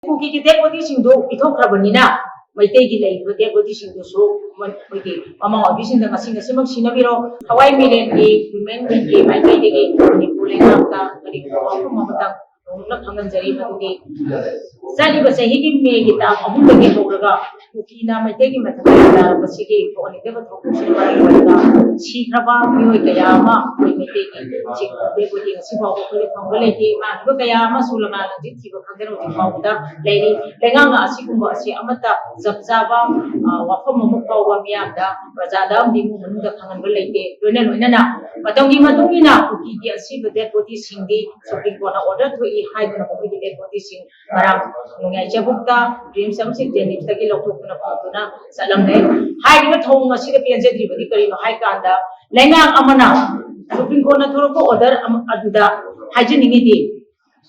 Kuki ki dead body sing do ito krabanina. May tegi lay ko dead body sing do so okay. Mama obisin da kasing kasi mag sinabiro Hawaii milen ki women ki may tegi ni pulay nakta kali ko ako mamatang nung hanggang jari matuti. Sali ba sa higim me kita among lagi horaga kuki na may tegi matata basigi ko ani deba to kusi mari wala si kraba miyoy kaya ma may tegi si dead body kasi ba ko kali pangalay ki ma ba kaya ma sulama lang dit si ba kagano di pauda lady lengang asigumba si amata zabzaba wafam mo pawa miyanda rajada di mo munda kangan balete loina na matongi matungina kuki di asi dead body singdi supreme court order to i hide na kuki dead body sing marang nungai chabukta dream samsi tenip tagi lokto na pautuna salam dai hide na thong asi ke pianje dri badi kari no hide kanda lengang amana supreme court na thoro ko order aduda hajeningi di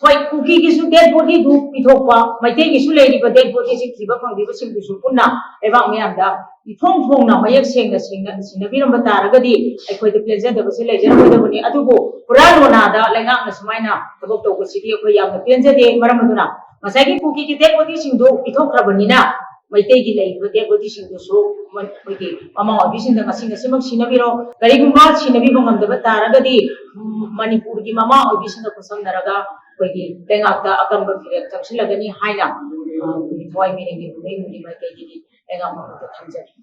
Koi kuki kisu dead body du pitokpa maite kisu lady ba dead body sing tiba pang diba sing kisu punna eba miyamda ithong thong na mayak sing sinabiram bataragadi ai koi de pleasure da basi leisure ko da bani adugo purano na da lengang na sumaina tabok to ko sidi ko yam na penje de maram aduna masai ki kuki ki dead body sing du pitokrabani na maite gi lay ko dead body sing du so maite mama obisin da kasing kasi mag sinabiro kari gumba sinabi bangam da bataragadi Manipur ki mama obisin da kusam naraga Bagi tengah tak akan berfikir tak sila gani hai nak, tuai mini ni, ni mai kaji ni, tengah mau terjadi.